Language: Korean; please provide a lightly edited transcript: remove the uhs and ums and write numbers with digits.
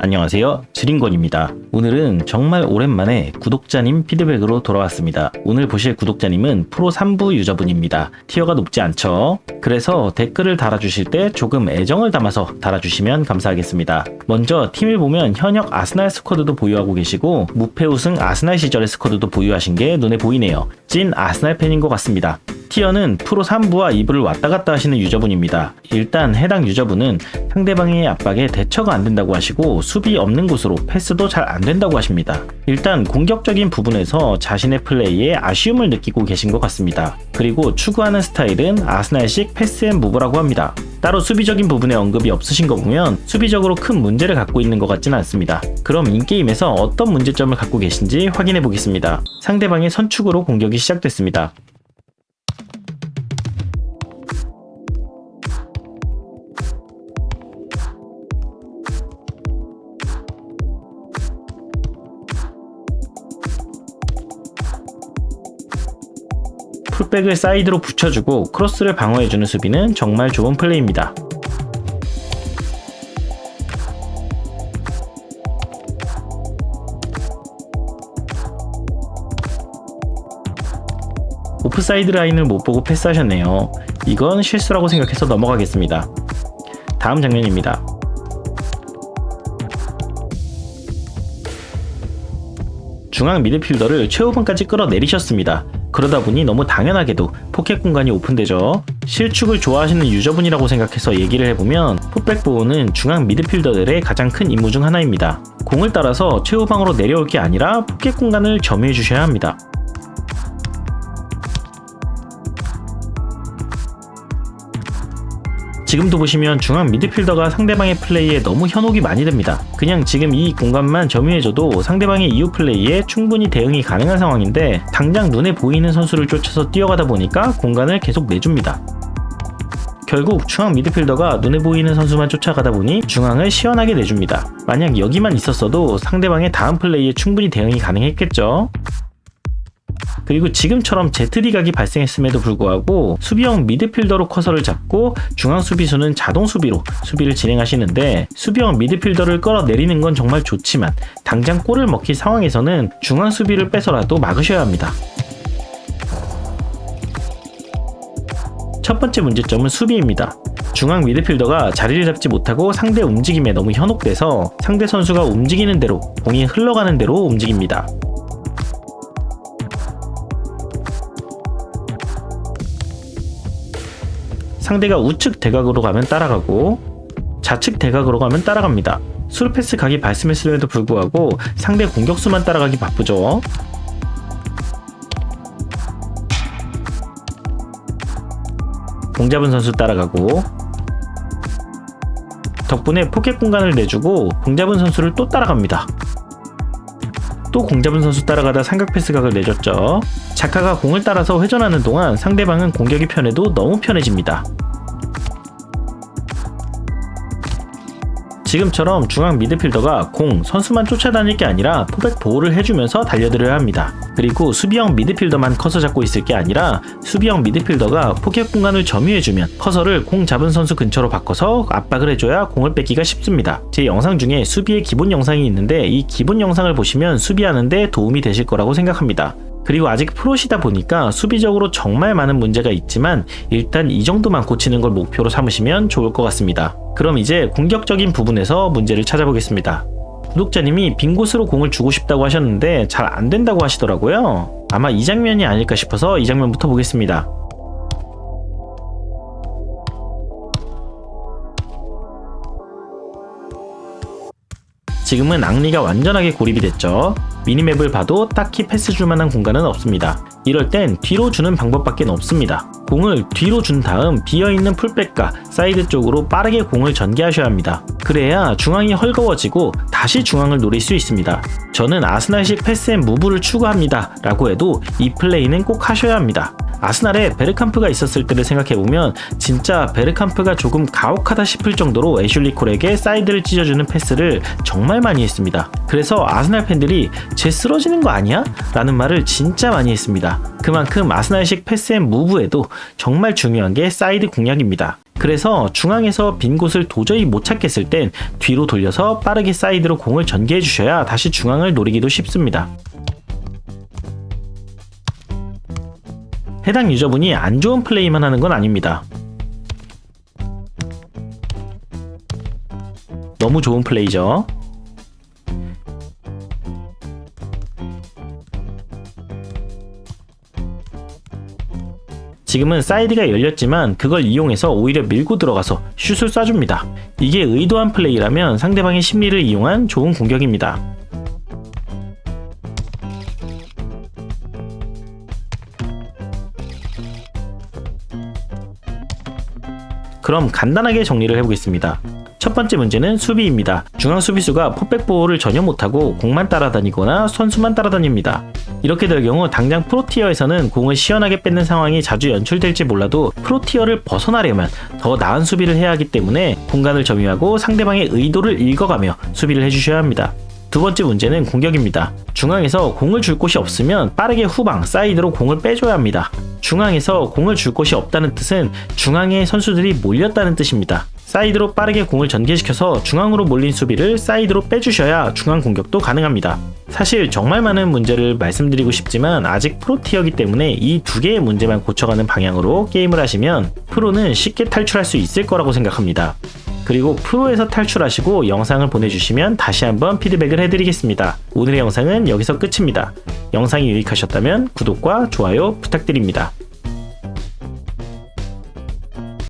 안녕하세요, 지린건입니다. 오늘은 정말 오랜만에 구독자님 피드백으로 돌아왔습니다. 오늘 보실 구독자님은 프로 3부 유저분입니다. 티어가 높지 않죠? 그래서 댓글을 달아주실 때 조금 애정을 담아서 달아주시면 감사하겠습니다. 먼저 팀을 보면 현역 아스날 스쿼드도 보유하고 계시고 무패 우승 아스날 시절의 스쿼드도 보유하신 게 눈에 보이네요. 찐 아스날 팬인 것 같습니다. 티어는 프로 3부와 2부를 왔다갔다 하시는 유저분입니다. 일단 해당 유저분은 상대방의 압박에 대처가 안된다고 하시고 수비 없는 곳으로 패스도 잘 안된다고 하십니다. 일단 공격적인 부분에서 자신의 플레이에 아쉬움을 느끼고 계신 것 같습니다. 그리고 추구하는 스타일은 아스날식 패스 앤 무브라고 합니다. 따로 수비적인 부분에 언급이 없으신 거 보면 수비적으로 큰 문제를 갖고 있는 것 같지는 않습니다. 그럼 인게임에서 어떤 문제점을 갖고 계신지 확인해 보겠습니다. 상대방의 선축으로 공격이 시작됐습니다. 풀백을 사이드로 붙여주고 크로스를 방어해주는 수비는 정말 좋은 플레이입니다. 오프사이드 라인을 못 보고 패스하셨네요. 이건 실수라고 생각해서 넘어가겠습니다. 다음 장면입니다. 중앙 미드필더를 최후방까지 끌어내리셨습니다. 그러다 보니 너무 당연하게도 포켓 공간이 오픈되죠. 실축을 좋아하시는 유저분이라고 생각해서 얘기를 해보면 풋백 보호는 중앙 미드필더들의 가장 큰 임무 중 하나입니다. 공을 따라서 최후방으로 내려올 게 아니라 포켓 공간을 점유해 주셔야 합니다. 지금도 보시면 중앙 미드필더가 상대방의 플레이에 너무 현혹이 많이 됩니다. 그냥 지금 이 공간만 점유해줘도 상대방의 이후 플레이에 충분히 대응이 가능한 상황인데 당장 눈에 보이는 선수를 쫓아서 뛰어가다 보니까 공간을 계속 내줍니다. 결국 중앙 미드필더가 눈에 보이는 선수만 쫓아가다 보니 중앙을 시원하게 내줍니다. 만약 여기만 있었어도 상대방의 다음 플레이에 충분히 대응이 가능했겠죠. 그리고 지금처럼 ZD 각이 발생했음에도 불구하고 수비형 미드필더로 커서를 잡고 중앙 수비수는 자동 수비로 수비를 진행하시는데 수비형 미드필더를 끌어내리는 건 정말 좋지만 당장 골을 먹힐 상황에서는 중앙 수비를 빼서라도 막으셔야 합니다. 첫 번째 문제점은 수비입니다. 중앙 미드필더가 자리를 잡지 못하고 상대 움직임에 너무 현혹돼서 상대 선수가 움직이는 대로 공이 흘러가는 대로 움직입니다. 상대가 우측 대각으로 가면 따라가고 좌측 대각으로 가면 따라갑니다. 수루패스 각이 발생했음에도 불구하고 상대 공격수만 따라가기 바쁘죠. 공 잡은 선수 따라가고 덕분에 포켓 공간을 내주고 공 잡은 선수를 또 따라갑니다. 또 공 잡은 선수 따라가다 삼각 패스 각을 내줬죠. 자카가 공을 따라서 회전하는 동안 상대방은 공격이 편해도 너무 편해집니다. 지금처럼 중앙 미드필더가 선수만 쫓아다닐 게 아니라 포백 보호를 해주면서 달려들어야 합니다. 그리고 수비형 미드필더만 커서 잡고 있을 게 아니라 수비형 미드필더가 포켓 공간을 점유해주면 커서를 공 잡은 선수 근처로 바꿔서 압박을 해줘야 공을 뺏기가 쉽습니다. 제 영상 중에 수비의 기본 영상이 있는데 이 기본 영상을 보시면 수비하는데 도움이 되실 거라고 생각합니다. 그리고 아직 프로시다 보니까 수비적으로 정말 많은 문제가 있지만 일단 이 정도만 고치는 걸 목표로 삼으시면 좋을 것 같습니다. 그럼 이제 공격적인 부분에서 문제를 찾아보겠습니다. 구독자님이 빈 곳으로 공을 주고 싶다고 하셨는데 잘 안 된다고 하시더라고요. 아마 이 장면이 아닐까 싶어서 이 장면부터 보겠습니다. 지금은 앙리가 완전하게 고립이 됐죠. 미니맵을 봐도 딱히 패스 줄 만한 공간은 없습니다. 이럴 땐 뒤로 주는 방법밖에 없습니다. 공을 뒤로 준 다음 비어있는 풀백과 사이드 쪽으로 빠르게 공을 전개하셔야 합니다. 그래야 중앙이 헐거워지고 다시 중앙을 노릴 수 있습니다. 저는 아스날식 패스 앤 무브를 추구합니다 라고 해도 이 플레이는 꼭 하셔야 합니다. 아스날에 베르캄프가 있었을 때를 생각해보면 진짜 베르캄프가 조금 가혹하다 싶을 정도로 애슐리 콜에게 사이드를 찢어주는 패스를 정말 많이 했습니다. 그래서 아스날 팬들이 쟤 쓰러지는 거 아니야? 라는 말을 진짜 많이 했습니다. 그만큼 아스날식 패스 앤 무브에도 정말 중요한 게 사이드 공략입니다. 그래서 중앙에서 빈 곳을 도저히 못 찾겠을 땐 뒤로 돌려서 빠르게 사이드로 공을 전개해 주셔야 다시 중앙을 노리기도 쉽습니다. 해당 유저분이 안 좋은 플레이만 하는 건 아닙니다. 너무 좋은 플레이죠. 지금은 사이드가 열렸지만 그걸 이용해서 오히려 밀고 들어가서 슛을 쏴줍니다. 이게 의도한 플레이라면 상대방의 심리를 이용한 좋은 공격입니다. 그럼 간단하게 정리를 해보겠습니다. 첫 번째 문제는 수비입니다. 중앙 수비수가 풋백 보호를 전혀 못하고 공만 따라다니거나 선수만 따라다닙니다. 이렇게 될 경우 당장 프로티어에서는 공을 시원하게 뺏는 상황이 자주 연출될지 몰라도 프로티어를 벗어나려면 더 나은 수비를 해야 하기 때문에 공간을 점유하고 상대방의 의도를 읽어가며 수비를 해주셔야 합니다. 두 번째 문제는 공격입니다. 중앙에서 공을 줄 곳이 없으면 빠르게 후방, 사이드로 공을 빼줘야 합니다. 중앙에서 공을 줄 곳이 없다는 뜻은 중앙에 선수들이 몰렸다는 뜻입니다. 사이드로 빠르게 공을 전개시켜서 중앙으로 몰린 수비를 사이드로 빼주셔야 중앙 공격도 가능합니다. 사실 정말 많은 문제를 말씀드리고 싶지만 아직 프로티어이기 때문에 이 두 개의 문제만 고쳐가는 방향으로 게임을 하시면 프로는 쉽게 탈출할 수 있을 거라고 생각합니다. 그리고 프로에서 탈출하시고 영상을 보내주시면 다시 한번 피드백을 해드리겠습니다. 오늘의 영상은 여기서 끝입니다. 영상이 유익하셨다면 구독과 좋아요 부탁드립니다.